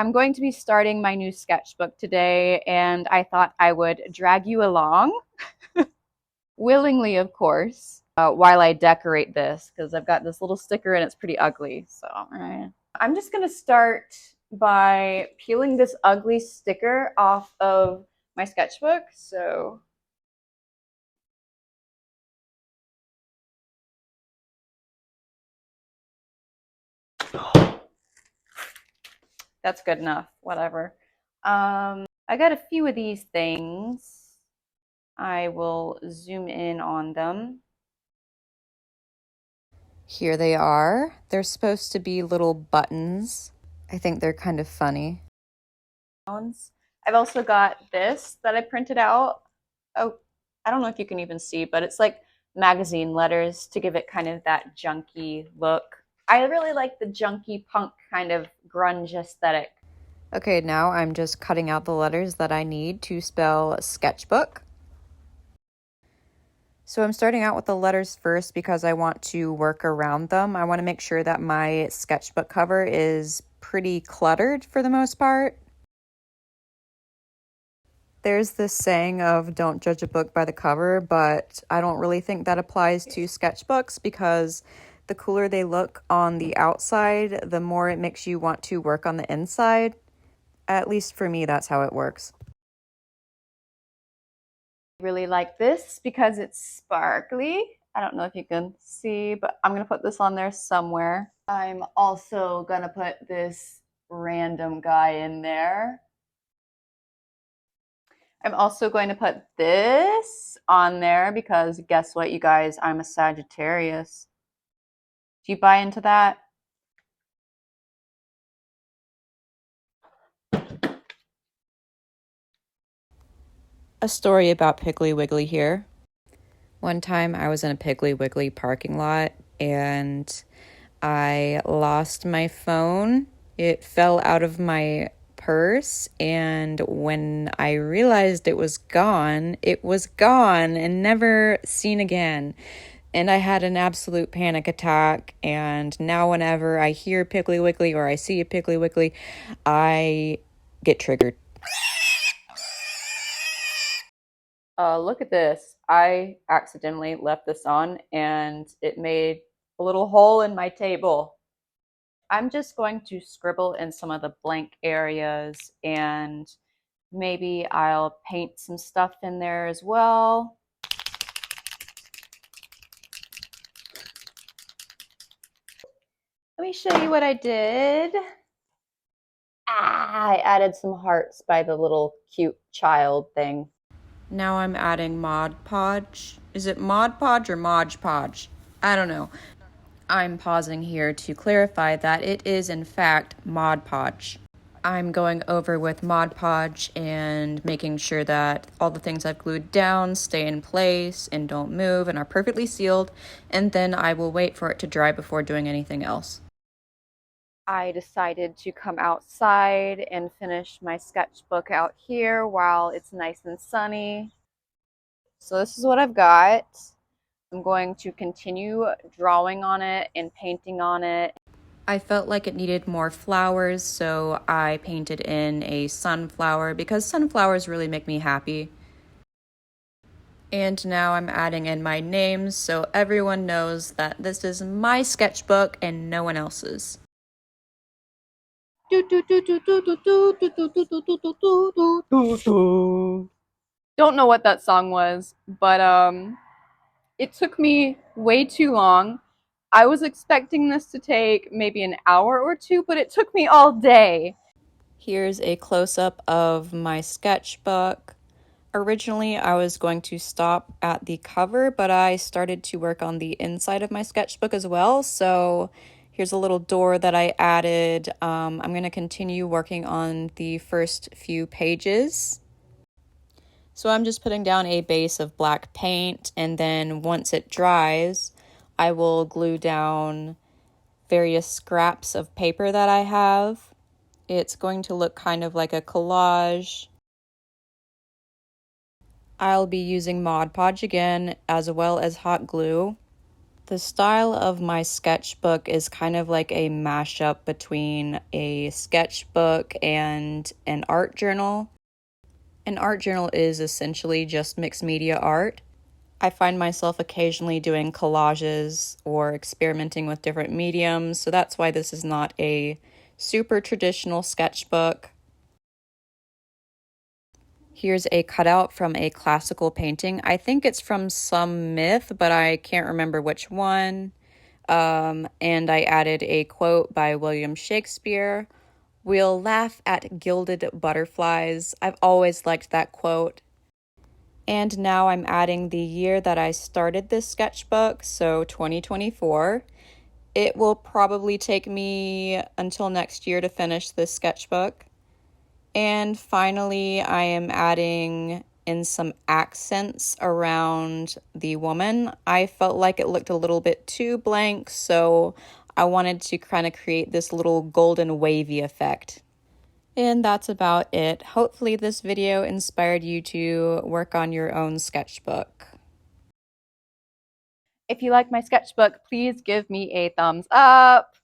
I'm going to be starting my new sketchbook today, and I thought I would drag you along, willingly, of course, while I decorate this, because I've got this little sticker and it's pretty ugly. So I'm just going to start by peeling this ugly sticker off of my sketchbook. So that's good enough, whatever. I got a few of these things. I will zoom in on them. Here they are. They're supposed to be little buttons. I think they're kind of funny. I've also got this that I printed out. Oh, I don't know if you can even see, but it's like magazine letters to give it kind of that junky look. I really like the junky punk kind of grunge aesthetic. Okay, now I'm just cutting out the letters that I need to spell sketchbook. So I'm starting out with the letters first because I want to work around them. I want to make sure that my sketchbook cover is pretty cluttered for the most part. There's this saying of don't judge a book by the cover, but I don't really think that applies to sketchbooks because the cooler they look on the outside, the more it makes you want to work on the inside. At least for me, that's how it works. I really like this because it's sparkly. I don't know if you can see, but I'm going to put this on there somewhere. I'm also going to put this random guy in there. I'm also going to put this on there because guess what, you guys? I'm a Sagittarius. Do you buy into that? A story about Piggly Wiggly here. One time I was in a Piggly Wiggly parking lot and I lost my phone. It fell out of my purse, and when I realized it was gone and never seen again. And I had an absolute panic attack, and now whenever I hear Piggly Wiggly or I see a Piggly Wiggly, I get triggered. Look at this. I accidentally left this on and it made a little hole in my table. I'm just going to scribble in some of the blank areas and maybe I'll paint some stuff in there as well. Let me show you what I did. I added some hearts by the little cute child thing. Now I'm adding Mod Podge. Is it Mod Podge or Mod Podge? I don't know. I'm pausing here to clarify that it is in fact Mod Podge. I'm going over with Mod Podge and making sure that all the things I've glued down stay in place and don't move and are perfectly sealed, and then I will wait for it to dry before doing anything else. I decided to come outside and finish my sketchbook out here while it's nice and sunny. So this is what I've got. I'm going to continue drawing on it and painting on it. I felt like it needed more flowers, so I painted in a sunflower because sunflowers really make me happy. And now I'm adding in my names so everyone knows that this is my sketchbook and no one else's. Don't know what that song was, but it took me way too long. I was expecting this to take maybe an hour or two, but it took me all day. Here's a close-up of my sketchbook. Originally, I was going to stop at the cover, but I started to work on the inside of my sketchbook as well. So here's a little door that I added. I'm going to continue working on the first few pages. So I'm just putting down a base of black paint, and then once it dries, I will glue down various scraps of paper that I have. It's going to look kind of like a collage. I'll be using Mod Podge again, as well as hot glue. The style of my sketchbook is kind of like a mashup between a sketchbook and an art journal. An art journal is essentially just mixed media art. I find myself occasionally doing collages or experimenting with different mediums, so that's why this is not a super traditional sketchbook. Here's a cutout from a classical painting. I think it's from some myth, but I can't remember which one. And I added a quote by William Shakespeare. "We'll laugh at gilded butterflies." I've always liked that quote. And now I'm adding the year that I started this sketchbook, so 2024. It will probably take me until next year to finish this sketchbook. And finally, I am adding in some accents around the woman. I felt like it looked a little bit too blank, so I wanted to kind of create this little golden wavy effect. And that's about it. Hopefully this video inspired you to work on your own sketchbook. If you like my sketchbook, please give me a thumbs up.